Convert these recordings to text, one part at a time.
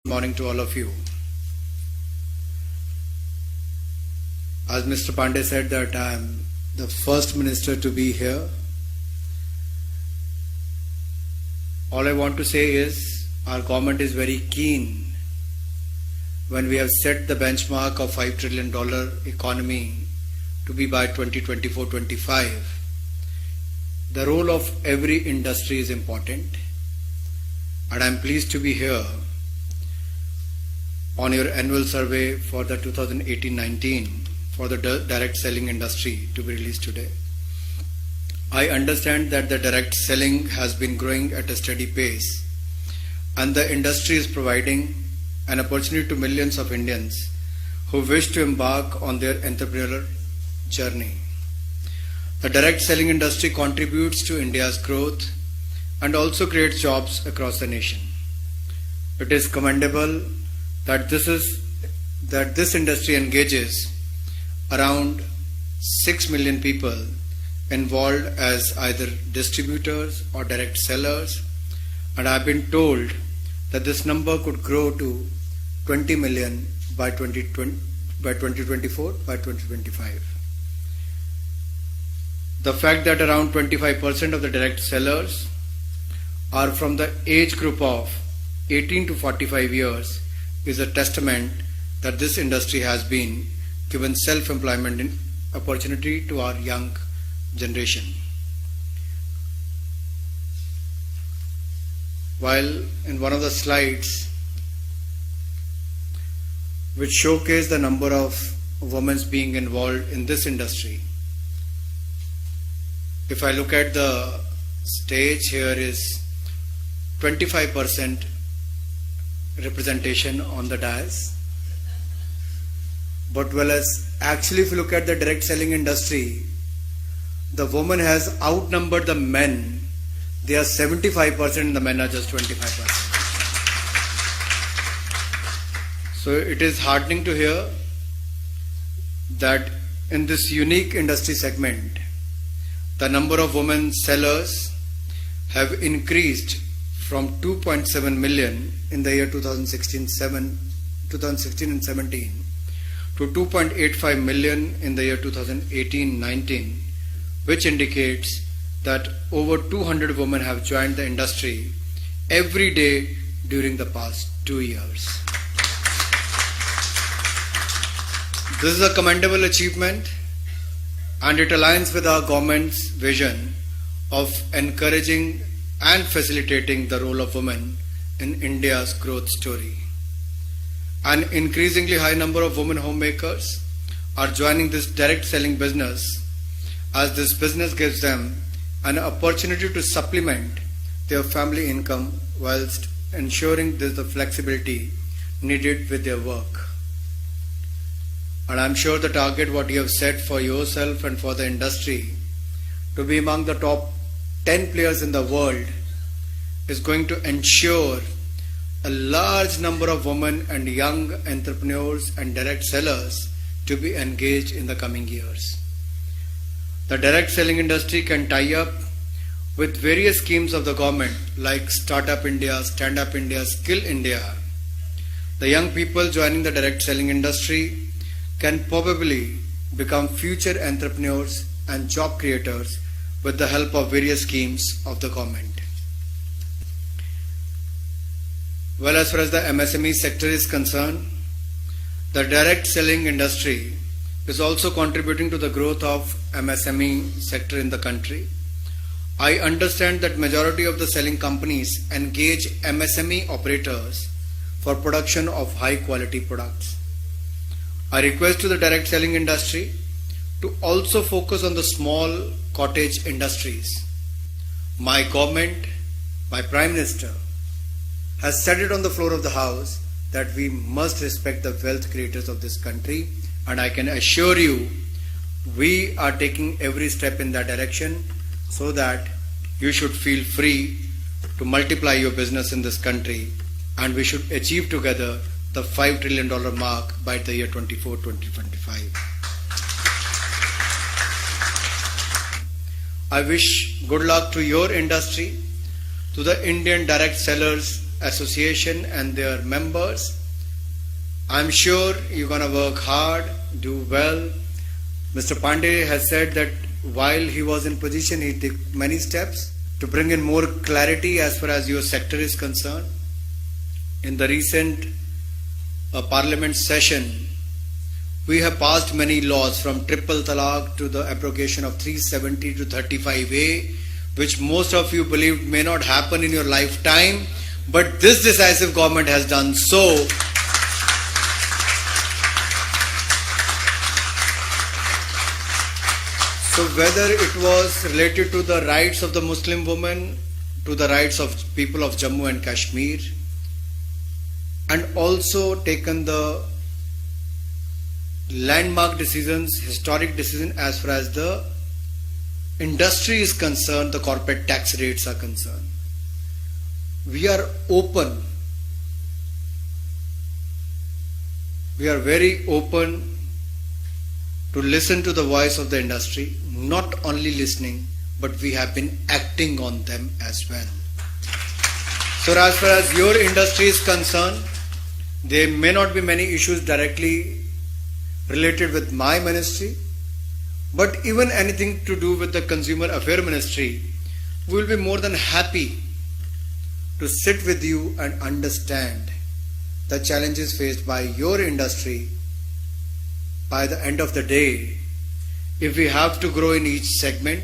Good morning to all of you. As Mr. Pandey said that I am the first minister to be here, all I want to say is our government is very keen when we have set the benchmark of $5 trillion economy to be by 2024-25. The role of every industry is important, and I am pleased to be here on your annual survey for the 2018-19 for the direct selling industry to be released today. I understand that the direct selling has been growing at a steady pace, and the industry is providing an opportunity to millions of Indians who wish to embark on their entrepreneurial journey. The direct selling industry contributes to India's growth and also creates jobs across the nation. It is commendable that this industry engages around 6 million people involved as either distributors or direct sellers, and I have been told that this number could grow to 20 million by 2024, by 2025. The fact that around 25% of the direct sellers are from the age group of 18 to 45 years is a testament that this industry has been given self-employment opportunity to our young generation. While in one of the slides which showcase the number of women being involved in this industry, if I look at the stage, here is 25% representation on the dais, but actually if you look at the direct selling industry, the woman has outnumbered the men. They are 75% and the men are just 25%. So it is heartening to hear that in this unique industry segment, the number of women sellers have increased from 2.7 million in the year 2016 and 17 to 2.85 million in the year 2018-19, which indicates that over 200 women have joined the industry every day during the past 2 years. This is a commendable achievement, and it aligns with our government's vision of encouraging and facilitating the role of women in India's growth story. An increasingly high number of women homemakers are joining this direct selling business, as this business gives them an opportunity to supplement their family income whilst ensuring there's the flexibility needed with their work. And I'm sure the target what you have set for yourself and for the industry to be among the top 10 players in the world is going to ensure a large number of women and young entrepreneurs and direct sellers to be engaged in the coming years. The direct selling industry can tie up with various schemes of the government like Startup India, Stand Up India, Skill India. The young people joining the direct selling industry can probably become future entrepreneurs and job creators with the help of various schemes of the government. Well, as far as the MSME sector is concerned, the direct selling industry is also contributing to the growth of MSME sector in the country. I understand that majority of the selling companies engage MSME operators for production of high quality products. I request to the direct selling industry to also focus on the small cottage industries. My government, my Prime Minister, has said it on the floor of the House that we must respect the wealth creators of this country, and I can assure you we are taking every step in that direction so that you should feel free to multiply your business in this country, and we should achieve together the $5 trillion mark by the year 2025. I wish good luck to your industry, to the Indian direct sellers association and their members. I'm sure you're going to work hard, do well. Mr. Pandey has said that while he was in position, he took many steps to bring in more clarity as far as your sector is concerned. In the recent parliament session, we have passed many laws from triple talaq to the abrogation of 370 to 35A, which most of you believed may not happen in your lifetime, but this decisive government has done so. So whether it was related to the rights of the Muslim women, to the rights of people of Jammu and Kashmir, and also taken the landmark decisions, historic decision as far as the industry is concerned, the corporate tax rates are concerned. We are open. We are very open to listen to the voice of the industry, not only listening, but we have been acting on them as well. So as far as your industry is concerned, there may not be many issues directly related with my ministry, but even anything to do with the Consumer Affairs Ministry, we will be more than happy to sit with you and understand the challenges faced by your industry. By the end of the day, if we have to grow in each segment,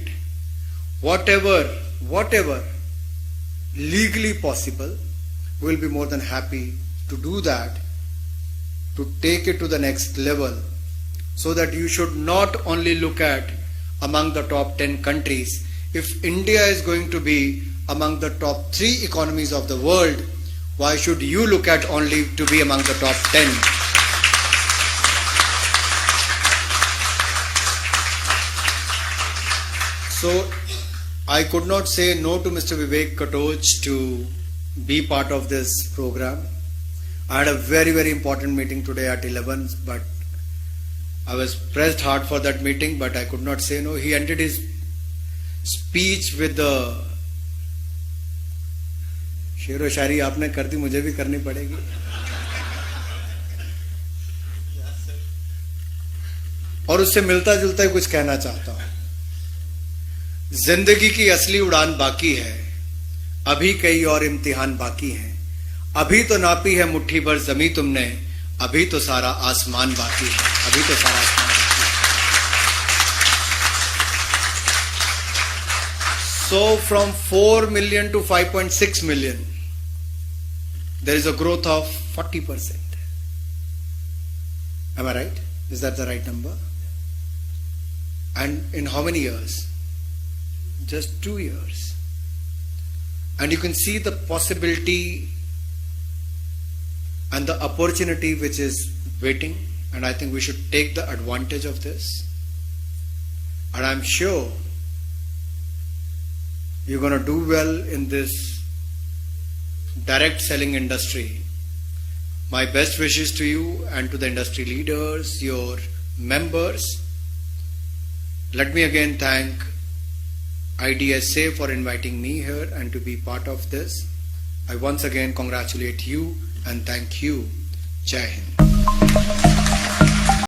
whatever legally possible, we will be more than happy to do that, to take it to the next level, so that you should not only look at among the top 10 countries. If India is going to be among the top 3 economies of the world, why should you look at only to be among the top 10? So I could not say no to Mr. Vivek Katoj to be part of this program. I had a very, very important meeting today at 11, but I was pressed hard for that meeting, but I could not say no. He ended his speech with the शेर व शायरी आपने कर दी, मुझे भी करनी पड़ेगी. और उससे मिलता जुलता ही कुछ कहना चाहता हूं. जिंदगी की असली उड़ान बाकी है, अभी कई और इम्तिहान बाकी हैं. अभी तो नापी है मुट्ठी भर जमी तुमने, अभी तो सारा आसमान बाकी है. अभी तो सारा आसमान बाकी है. So from 4 million to 5.6 million, there is a growth of 40%. Am I right? Is that the right number? And in how many years? Just 2 years. And you can see the possibility and the opportunity which is waiting, and I think we should take the advantage of this. And I'm sure you're going to do well in this direct selling industry. My best wishes to you and to the industry leaders, your members. Let me again thank IDSA for inviting me here and to be part of this. I once again congratulate you and thank you. Jai Hind.